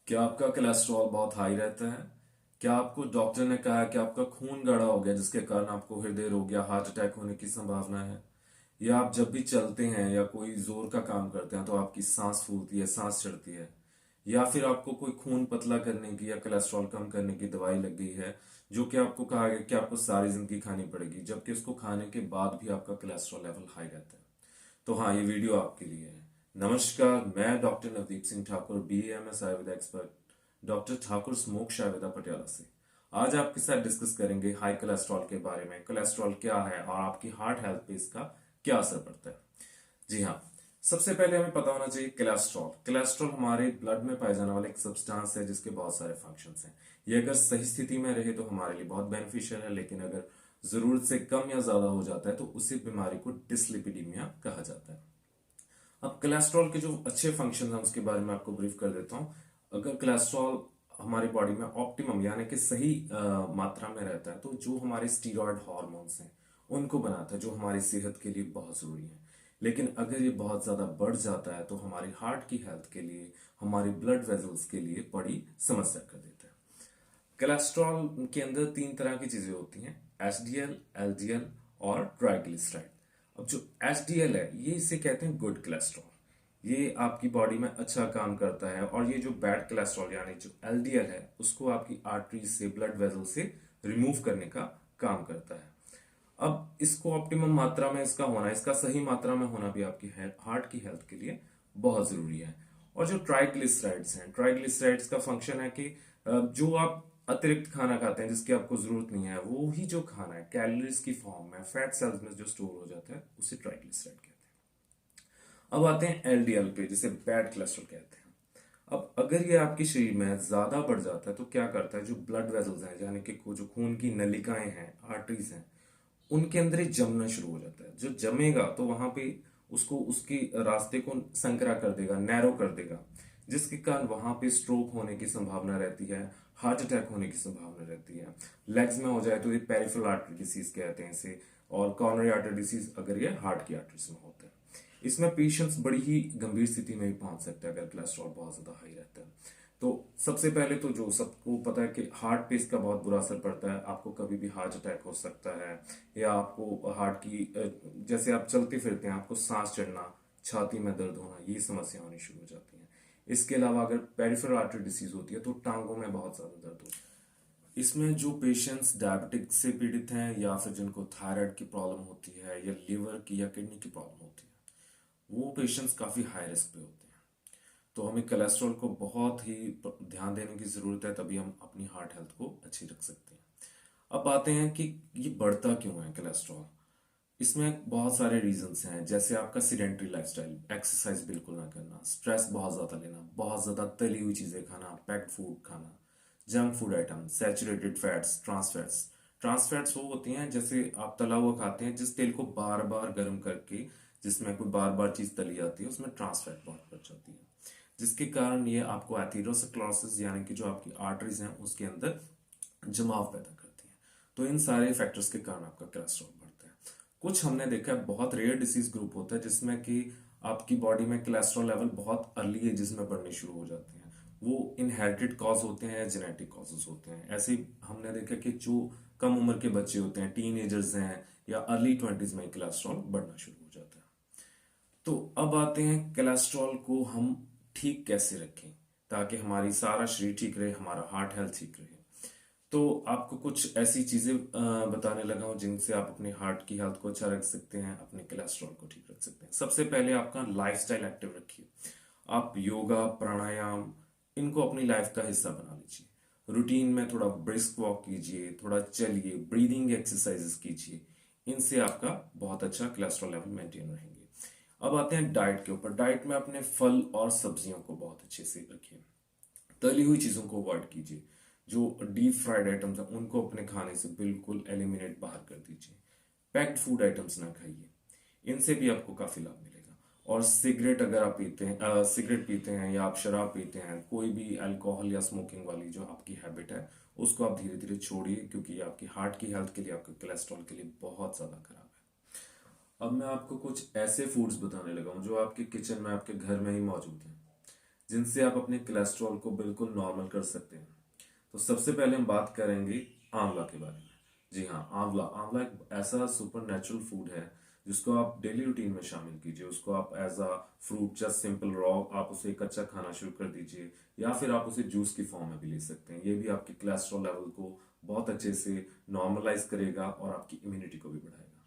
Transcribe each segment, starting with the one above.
क्या आपका कोलेस्ट्रॉल बहुत हाई रहता है? क्या आपको डॉक्टर ने कहा है कि आपका खून गाढ़ा हो गया जिसके कारण आपको हृदय रोग या हार्ट अटैक होने की संभावना है? या आप जब भी चलते हैं या कोई जोर का काम करते हैं तो आपकी सांस फूलती है, सांस चढ़ती है? या फिर आपको कोई खून पतला करने की या कोलेस्ट्रॉल कम करने की दवाई लग गई है जो कि आपको कहा गया कि आपको सारी जिंदगी खानी पड़ेगी, जबकि उसको खाने के बाद भी आपका कोलेस्ट्रॉल लेवल हाई रहता है? तो हाँ, ये वीडियो आपके लिए है। नमस्कार, मैं doctor Navdeep Singh Thakur, BAMS Ayurveda expert, doctor Thakur Smoksh Ayurveda Patiala से। आज आपके साथ डिस्कस करेंगे हाई कोलेस्ट्रॉल के बारे में। कोलेस्ट्रॉल क्या है और आपकी हार्ट हेल्थ पे इसका क्या असर पड़ता है। जी हाँ, सबसे पहले हमें पता होना चाहिए कोलेस्ट्रॉल। कोलेस्ट्रॉल हमारे ब्लड में पाए जाने वाला एक सब्सटेंस है जिसके बहुत सारे फंक्शंस हैं। ये अगर सही स्थिति में रहे तो हमारे लिए बहुत बेनिफिशियल है, लेकिन अगर जरूरत से कम या ज्यादा हो जाता है तो उसी बीमारी को डिसलिपिडीमिया कहा जाता है। अब कोलेस्ट्रॉल के जो अच्छे फंक्शन हैं उसके बारे में आपको ब्रीफ कर देता हूँ। अगर कोलेस्ट्रॉल हमारी बॉडी में ऑप्टिमम यानी कि सही मात्रा में रहता है तो जो हमारे स्टीरॉयड हार्मोन्स हैं उनको बनाता है, जो हमारी सेहत के लिए बहुत जरूरी है। लेकिन अगर ये बहुत ज्यादा बढ़ जाता है तो हमारी हार्ट की हेल्थ के लिए, हमारी ब्लड वेजल्स के लिए बड़ी समस्या कर देता है। कोलेस्ट्रॉल के अंदर तीन तरह की चीजें होती हैं: HDL, LDL और ट्राइग्लिसराइड। अब जो HDL है ये इसे कहते हैं गुड कोलेस्ट्रॉल। ये आपकी बॉडी में अच्छा काम करता है। और ये जो बैड कोलेस्ट्रॉल यानी जो LDL है उसको आपकी आर्टरी से, ब्लड वेसल से रिमूव करने का काम करता है। अब इसको ऑप्टिमम मात्रा में इसका होना, इसका सही मात्रा में होना भी आपकी हार्ट की हेल्थ के लिए बहुत जरूरी है। और जो ट्राइग्लिसराइड्स हैं, ट्राइग्लिसराइड्स का फंक्शन है कि जो आप अतिरिक्त खाना खाते हैं जिसकी आपको जरूरत नहीं है, वो ही जो खाना है कैलोरीज की फॉर्म में फैट सेल्स में जो स्टोर हो जाता है उसे ट्राइग्लिसराइड कहते हैं। अब आते हैं LDL पे, जिसे बैड कोलेस्ट्रॉल कहते हैं। अब अगर ये आपके शरीर में ज्यादा बढ़ जाता है तो क्या करता है, जो ब्लड वेसल्स हैं यानी कि जो खून की नलिकाएं हैं, आर्टरीज हैं, उनके अंदर ही जमना शुरू हो जाता है। जो जमेगा तो वहां पे उसको उसकी रास्ते को संकरा कर देगा, नैरो कर देगा, जिसके कारण वहां पे स्ट्रोक होने की संभावना रहती है, हार्ट अटैक होने की संभावना रहती है। लेग्स में हो जाए तो ये पेरिफेरल आर्टरी डिसीज कहते हैं इसे। और कॉर्नरी आर्टरी डिसीज अगर ये हार्ट की आर्टरीज में होता है, इसमें पेशेंट्स बड़ी ही गंभीर स्थिति में भी पहुंच सकते हैं अगर कोलेस्ट्रॉल बहुत ज्यादा हाई रहता है। तो सबसे पहले तो जो सबको पता है कि हार्ट पे इसका बहुत बुरा असर पड़ता है। आपको कभी भी हार्ट अटैक हो सकता है, या आपको हार्ट की जैसे आप चलते फिरते हैं आपको सांस चढ़ना, छाती में दर्द होना, ये समस्या होनी शुरू हो जाती है। इसके अलावा अगर पेरिफेरल आर्टरी डिसीज होती है तो टांगों में बहुत ज्यादा दर्द होता है। इसमें जो पेशेंट्स डायबिटिक से पीड़ित हैं या फिर जिनको थायराइड की प्रॉब्लम होती है या लिवर की या किडनी की प्रॉब्लम होती है, वो पेशेंट्स काफी हाई रिस्क पे होते हैं। तो हमें कोलेस्ट्रॉल को बहुत ही ध्यान देने की जरूरत है, तभी हम अपनी हार्ट हेल्थ को अच्छी रख सकते हैं। अब आते हैं कि ये बढ़ता क्यों है कोलेस्ट्रॉल। इसमें बहुत सारे रीजंस हैं, जैसे आपका सीडेंटरी लाइफस्टाइल, एक्सरसाइज बिल्कुल ना करना, स्ट्रेस बहुत ज्यादा लेना, बहुत ज्यादा तली हुई चीजें खाना, पैक्ड फूड खाना, junk food item, saturated fats, trans fats. Trans fats वो होती हैं जैसे आप तला हुआ खाते हैं, जिस तेल को बार बार गर्म करके जिसमें कोई बार बार चीज तली जाती है उसमें ट्रांस फैट बहुत बढ़ जाती है, जिसके कारण ये आपको एथेरोस्क्लेरोसिस यानी कि जो आपकी आर्टरीज हैं उसके अंदर जमाव पैदा करती है। तो इन सारे फैक्टर्स के कारण आपका कोलेस्ट्रॉल बढ़ता है। कुछ हमने देखा है बहुत रेयर डिसीज ग्रुप होता है जिसमें कि आपकी बॉडी में कोलेस्ट्रॉल लेवल बहुत अर्ली एजेस में बढ़ने शुरू हो जाते हैं। वो इनहेरिटेड कॉज होते हैं या जेनेटिक कॉजेज होते हैं। ऐसे ही हमने देखा कि जो कम उम्र के बच्चे होते हैं, टीन एजर्स हैं या अर्ली 20s में कोलेस्ट्रॉल बढ़ना शुरू हो जाता है। तो अब आते हैं कोलेस्ट्रॉल को हम ठीक कैसे रखें ताकि हमारी सारा शरीर ठीक रहे, हमारा हार्ट हेल्थ ठीक रहे। तो आपको कुछ ऐसी चीजें बताने लगा हूं जिनसे आप अपने हार्ट की हेल्थ को अच्छा रख सकते हैं, अपने कोलेस्ट्रॉल को ठीक रख सकते हैं। सबसे पहले आपका लाइफस्टाइल एक्टिव रखिए। आप योगा, प्राणायाम, इनको अपनी लाइफ का हिस्सा बना लीजिए। रूटीन में थोड़ा ब्रिस्क वॉक कीजिए, थोड़ा चलिए, ब्रीदिंग एक्सरसाइजेस कीजिए। इनसे आपका बहुत अच्छा कोलेस्ट्रॉल लेवल मेंटेन रहेंगे। अब आते हैं डाइट के ऊपर। डाइट में अपने फल और सब्जियों को बहुत अच्छे से रखिए। तली हुई चीजों को अवॉइड कीजिए। जो डीप फ्राइड आइटम्स हैं उनको अपने खाने से बिल्कुल एलिमिनेट बाहर कर दीजिए। पैक्ड फूड आइटम्स ना खाइए, इनसे भी आपको काफी लाभ मिलेगा। और सिगरेट अगर आप पीते हैं, सिगरेट पीते हैं या आप शराब पीते हैं, कोई भी अल्कोहल या स्मोकिंग वाली जो आपकी हैबिट है उसको आप धीरे धीरे छोड़िए, क्योंकि ये आपकी हार्ट की हेल्थ के लिए, आपके कोलेस्ट्रॉल के लिए बहुत ज्यादा खराब है। अब मैं आपको कुछ ऐसे फूड्स बताने लगा हूं जो आपके किचन में, आपके घर में ही मौजूद हैं। जिनसे आप अपने कोलेस्ट्रॉल को बिल्कुल नॉर्मल कर सकते हैं। तो सबसे पहले हम बात करेंगे आंवला के बारे में। जी हाँ, आंवला आंवला एक ऐसा सुपर नेचुरल फूड है जिसको आप डेली रूटीन में शामिल कीजिए। उसको आप as a fruit, just simple raw आप उसे कच्चा खाना शुरू कर दीजिए, या फिर आप उसे जूस की फॉर्म में भी ले सकते हैं। ये भी आपके कोलेस्ट्रॉल लेवल को बहुत अच्छे से नॉर्मलाइज करेगा और आपकी इम्यूनिटी को भी बढ़ाएगा।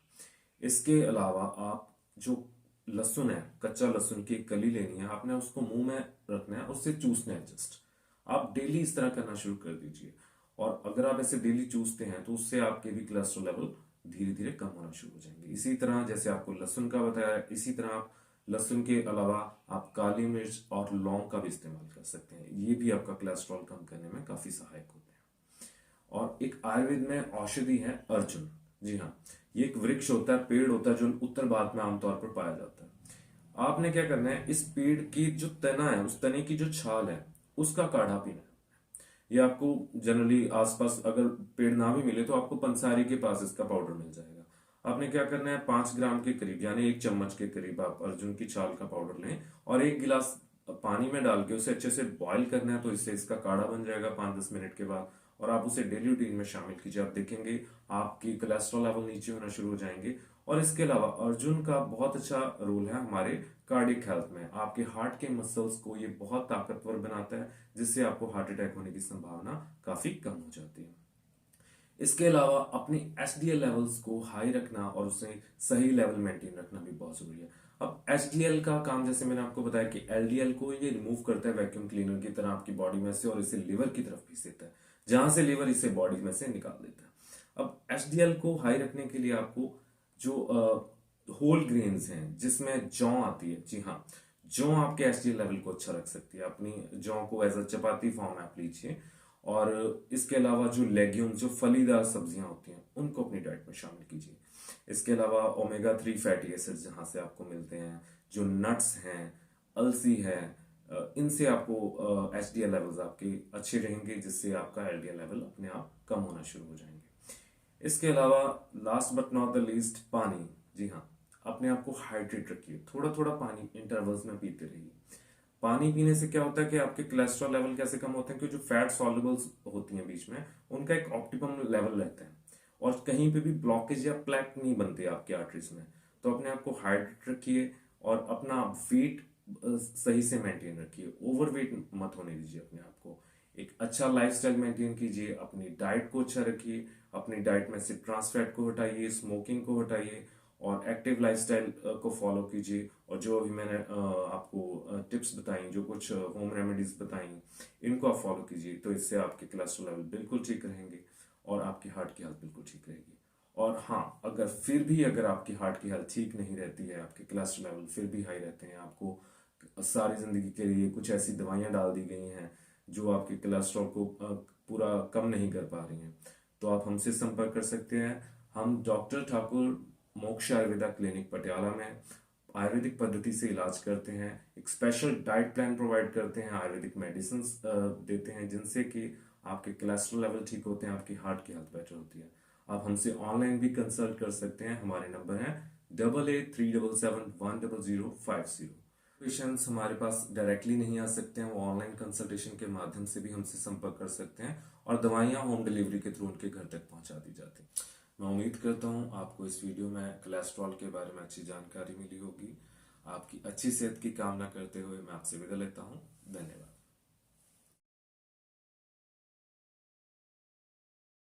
इसके अलावा आप जो लहसुन है, कच्चा लहसुन की एक कली लेनी है, आपने उसको मुंह में रखना है, उससे चूसना है जस्ट। आप डेली इस तरह करना शुरू कर दीजिए, और अगर आप ऐसे डेली चूसते हैं तो उससे आपके भी कोलेस्ट्रॉल लेवल धीरे धीरे कम होना शुरू हो जाएंगे। इसी तरह जैसे आपको लहसुन का बताया है, इसी तरह आप लहसुन के अलावा आप काली मिर्च और लौंग का भी इस्तेमाल कर सकते हैं। ये भी आपका कोलेस्ट्रॉल कम करने में काफी सहायक होते हैं। और एक आयुर्वेद में औषधि है अर्जुन। जी हाँ, ये एक वृक्ष होता है, पेड़ होता है, जो उत्तर भारत में आमतौर पर पाया जाता है। आपने क्या करना है, इस पेड़ की जो तना है, उस तने की जो छाल है, उसका काढ़ा पीना है। ये आपको जनरली आसपास अगर पेड़ ना भी मिले तो आपको पंसारी के पास इसका पाउडर मिल जाएगा। आपने क्या करना है, 5 ग्राम के करीब यानी 1 चम्मच के करीब आप अर्जुन की छाल का पाउडर लें, और 1 गिलास पानी में डाल के उसे अच्छे से बॉईल करना है। तो इससे इसका काढ़ा बन जाएगा 5-10 मिनट के बाद, और आप उसे डेली रूटीन में शामिल कीजिए। आप देखेंगे आपकी कोलेस्ट्रॉल लेवल नीचे होना शुरू हो जाएंगे। और इसके अलावा अर्जुन का बहुत अच्छा रोल है हमारे कार्डियक हेल्थ में। आपके हार्ट के मसल्स को ये बहुत ताकतवर बनाता है, जिससे आपको हार्ट अटैक होने की संभावना काफी कम हो जाती है। इसके अलावा अपनी एचडीएल लेवल्स को हाई रखना और उसे सही लेवल मेंटेन रखना भी बहुत जरूरी है। अब एचडीएल का काम, जैसे मैंने आपको बताया कि एलडीएल को ये रिमूव करता है वैक्यूम क्लीनर की तरह आपकी बॉडी में से, और इसे लिवर की तरफ भेज देता है, जहां से लिवर इसे बॉडी में से निकाल देता है। अब एचडीएल को हाई रखने के लिए आपको जो होल ग्रेन्स हैं, जिसमें जौ आती है, जी हाँ, जौ आपके एचडीएल लेवल को अच्छा रख सकती है। अपनी जौ को एज अ चपाती फॉर्म में आप लीजिए। और इसके अलावा जो लेग्यूम, जो फलीदार सब्जियां होती हैं, उनको अपनी डाइट में शामिल कीजिए। इसके अलावा ओमेगा 3 फैटी एसिड्स जहां से आपको मिलते हैं, जो नट्स हैं, अलसी है, इनसे आपको एचडीएल लेवल्स आपके अच्छे रहेंगे, जिससे आपका एलडीएल लेवल अपने आप कम होना शुरू हो जाएंगे। इसके अलावा last but not the least, पानी। जी हाँ, अपने आप को हाइड्रेट रखिए, थोड़ा थोड़ा पानी इंटरवल्स में पीते रहिए। पानी पीने से क्या होता है कि आपके कोलेस्ट्रॉल लेवल कैसे कम होते हैं, क्योंकि जो फैट सॉल्युबल्स होती हैं बीच में, उनका एक ऑप्टिमम लेवल रहता है, और कहीं पे भी ब्लॉकेज या प्लेक नहीं बनती आपकी आर्टरीज में। तो अपने आप को हाइड्रेट रखिए, और अपना वेट सही से मेंटेन रखिए। ओवर वेट मत होने दीजिए अपने आप को। एक अच्छा लाइफस्टाइल मेंटेन कीजिए, अपनी डाइट को अच्छा रखिए, अपनी डाइट में से ट्रांस फैट को हटाइए, स्मोकिंग को हटाइए, और एक्टिव लाइफस्टाइल को फॉलो कीजिए। और जो अभी मैंने आपको टिप्स बताई, जो कुछ होम रेमेडीज बताई, इनको आप फॉलो कीजिए। तो इससे आपके कोलेस्ट्रॉल लेवल बिल्कुल ठीक रहेंगे, और आपकी हार्ट की हेल्थ बिल्कुल ठीक रहेगी। और हाँ, अगर फिर भी अगर आपकी हार्ट की हेल्थ ठीक नहीं रहती है, आपके कोलेस्ट्रॉल लेवल फिर भी हाई रहते हैं, आपको सारी जिंदगी के लिए कुछ ऐसी दवाइयां डाल दी गई हैं जो आपके कोलेस्ट्रॉल को पूरा कम नहीं कर पा रही हैं, तो आप हमसे संपर्क कर सकते हैं। हम डॉक्टर ठाकुर मोक्ष आयुर्वेदा क्लिनिक पटियाला में आयुर्वेदिक पद्धति से इलाज करते हैं। एक स्पेशल डाइट प्लान प्रोवाइड करते हैं, आयुर्वेदिक मेडिसिन देते हैं, जिनसे कि आपके कोलेस्ट्रॉल लेवल ठीक होते हैं, आपकी हार्ट की हेल्थ बेटर होती है। आप हमसे ऑनलाइन भी कंसल्ट कर सकते हैं। हमारे नंबर है 8837710050। पेशेंट्स हमारे पास डायरेक्टली नहीं आ सकते हैं, वो ऑनलाइन कंसल्टेशन के माध्यम से भी हमसे संपर्क कर सकते हैं, और दवाइयाँ होम डिलीवरी के थ्रू उनके घर तक पहुंचा दी जाती हैं। मैं उम्मीद करता हूँ आपको इस वीडियो में कोलेस्ट्रॉल के बारे में अच्छी जानकारी मिली होगी। आपकी अच्छी सेहत की कामना करते हुए मैं आपसे विदा लेता हूँ। धन्यवाद।